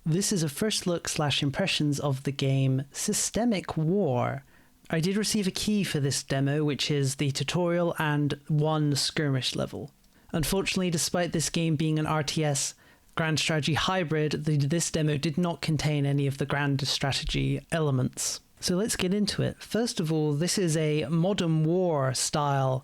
This is a first look / impressions of the game Systemic War. I did receive a key for this demo, which is the tutorial and one skirmish level. Unfortunately, despite this game being an RTS grand strategy hybrid, this demo did not contain any of the grand strategy elements. So let's get into it. First of all, this is a modern war style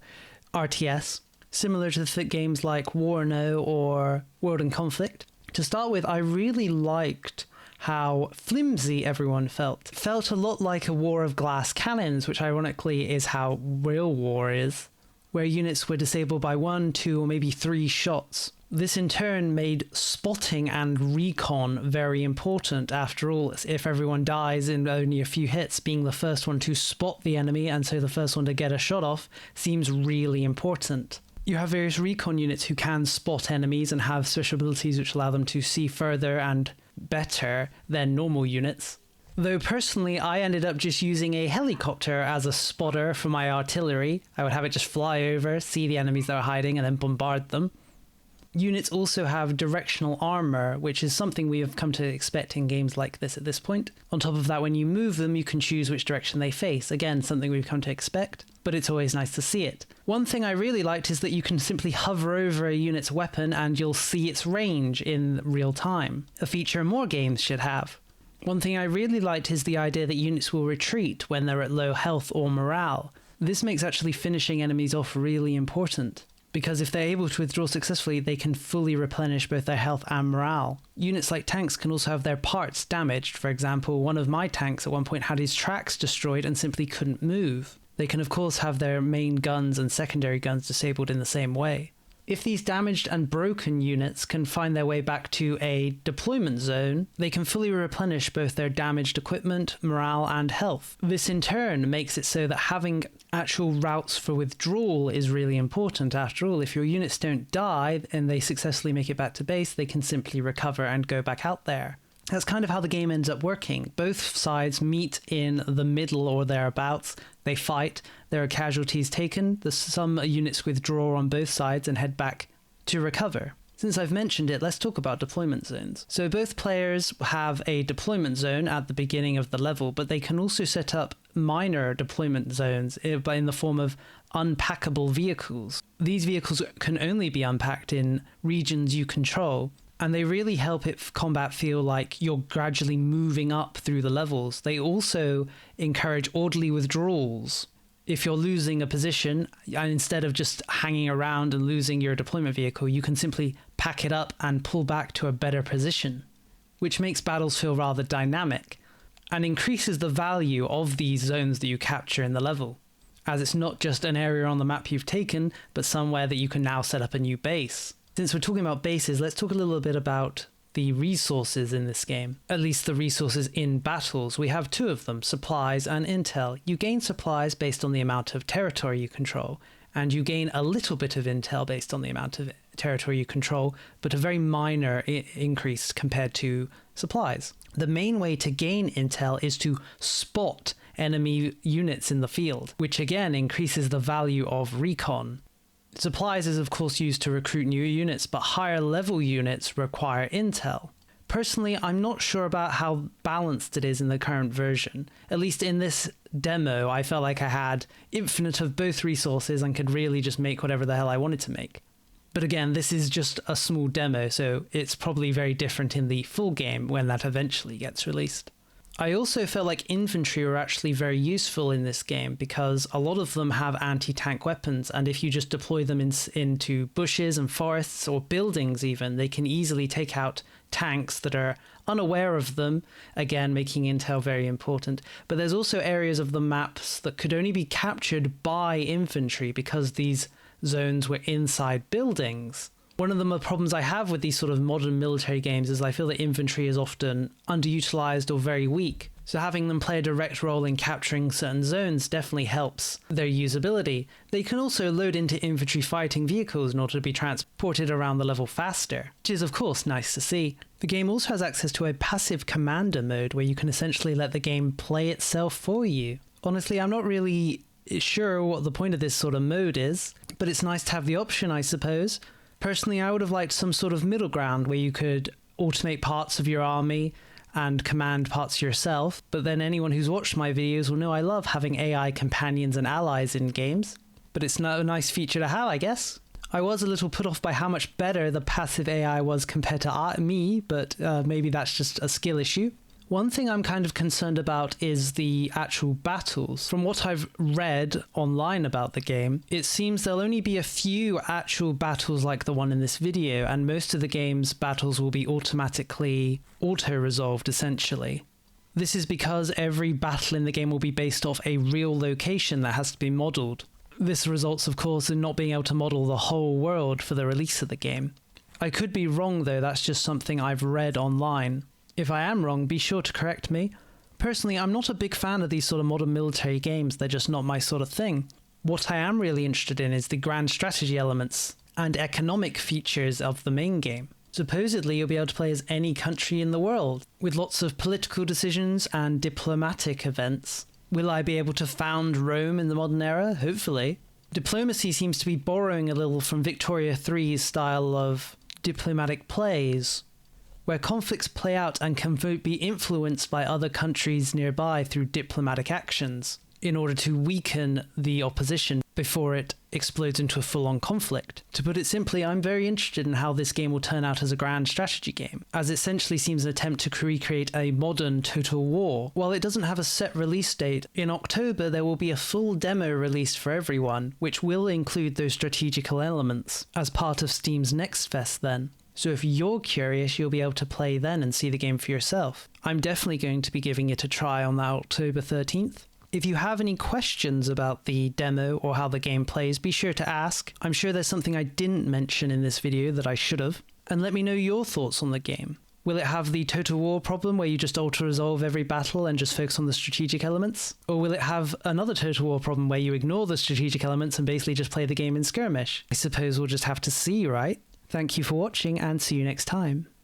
RTS, similar to the games like War No or World in Conflict. To start with, I really liked how flimsy everyone felt. Felt a lot like a war of glass cannons, which ironically is how real war is, where units were disabled by 1, 2, or maybe 3 shots. This in turn made spotting and recon very important. After all, if everyone dies in only a few hits, being the first one to spot the enemy and so the first one to get a shot off seems really important. You have various recon units who can spot enemies and have special abilities which allow them to see further and better than normal units. Though personally, I ended up just using a helicopter as a spotter for my artillery. I would have it just fly over, see the enemies that are hiding, and then bombard them. Units also have directional armor, which is something we have come to expect in games like this at this point. On top of that, when you move them, you can choose which direction they face. Again, something we've come to expect, but it's always nice to see it. One thing I really liked is that you can simply hover over a unit's weapon and you'll see its range in real time, a feature more games should have. One thing I really liked is the idea that units will retreat when they're at low health or morale. This makes actually finishing enemies off really important, because if they're able to withdraw successfully, they can fully replenish both their health and morale. Units like tanks can also have their parts damaged. For example, one of my tanks at one point had his tracks destroyed and simply couldn't move. They can of course have their main guns and secondary guns disabled in the same way. If these damaged and broken units can find their way back to a deployment zone, they can fully replenish both their damaged equipment, morale, and health. This in turn makes it so that having actual routes for withdrawal is really important. After all, if your units don't die and they successfully make it back to base, they can simply recover and go back out there. That's kind of how the game ends up working. Both sides meet in the middle or thereabouts. They fight, there are casualties taken, some units withdraw on both sides and head back to recover. Since I've mentioned it, let's talk about deployment zones. So both players have a deployment zone at the beginning of the level, but they can also set up minor deployment zones in the form of unpackable vehicles. These vehicles can only be unpacked in regions you control, and they really help combat feel like you're gradually moving up through the levels. They also encourage orderly withdrawals. If you're losing a position, and instead of just hanging around and losing your deployment vehicle, you can simply pack it up and pull back to a better position, which makes battles feel rather dynamic and increases the value of these zones that you capture in the level, as it's not just an area on the map you've taken, but somewhere that you can now set up a new base. Since we're talking about bases, let's talk a little bit about the resources in this game. At least the resources in battles. We have 2 of them, supplies and intel. You gain supplies based on the amount of territory you control, and you gain a little bit of intel based on the amount of territory you control, but a very minor increase compared to supplies. The main way to gain intel is to spot enemy units in the field, which again increases the value of recon. Supplies is of course used to recruit new units, but higher level units require intel. Personally, I'm not sure about how balanced it is in the current version. At least in this demo, I felt like I had infinite of both resources and could really just make whatever the hell I wanted to make. But again, this is just a small demo, so it's probably very different in the full game when that eventually gets released. I also felt like infantry were actually very useful in this game because a lot of them have anti-tank weapons, and if you just deploy them into bushes and forests or buildings even, they can easily take out tanks that are unaware of them, again making intel very important. But there's also areas of the maps that could only be captured by infantry because these zones were inside buildings. One of the problems I have with these sort of modern military games is I feel that infantry is often underutilized or very weak. So having them play a direct role in capturing certain zones definitely helps their usability. They can also load into infantry fighting vehicles in order to be transported around the level faster, which is of course nice to see. The game also has access to a passive commander mode where you can essentially let the game play itself for you. Honestly, I'm not really sure what the point of this sort of mode is, but it's nice to have the option, I suppose. Personally, I would have liked some sort of middle ground where you could automate parts of your army and command parts yourself, but then anyone who's watched my videos will know I love having AI companions and allies in games. But it's not a nice feature to have, I guess. I was a little put off by how much better the passive AI was compared to me, but maybe that's just a skill issue. One thing I'm kind of concerned about is the actual battles. From what I've read online about the game, it seems there'll only be a few actual battles like the one in this video, and most of the game's battles will be automatically auto-resolved, essentially. This is because every battle in the game will be based off a real location that has to be modelled. This results, of course, in not being able to model the whole world for the release of the game. I could be wrong, though. That's just something I've read online. If I am wrong, be sure to correct me. Personally, I'm not a big fan of these sort of modern military games. They're just not my sort of thing. What I am really interested in is the grand strategy elements and economic features of the main game. Supposedly, you'll be able to play as any country in the world, with lots of political decisions and diplomatic events. Will I be able to found Rome in the modern era? Hopefully. Diplomacy seems to be borrowing a little from Victoria III's style of diplomatic plays, where conflicts play out and can be influenced by other countries nearby through diplomatic actions in order to weaken the opposition before it explodes into a full-on conflict. To put it simply, I'm very interested in how this game will turn out as a grand strategy game, as it essentially seems an attempt to recreate a modern Total War. While it doesn't have a set release date, in October there will be a full demo released for everyone, which will include those strategical elements as part of Steam's Next Fest then. So if you're curious, you'll be able to play then and see the game for yourself. I'm definitely going to be giving it a try on that October 13th. If you have any questions about the demo or how the game plays, be sure to ask. I'm sure there's something I didn't mention in this video that I should have. And let me know your thoughts on the game. Will it have the Total War problem where you just auto-resolve every battle and just focus on the strategic elements? Or will it have another Total War problem where you ignore the strategic elements and basically just play the game in skirmish? I suppose we'll just have to see, right? Thank you for watching and see you next time.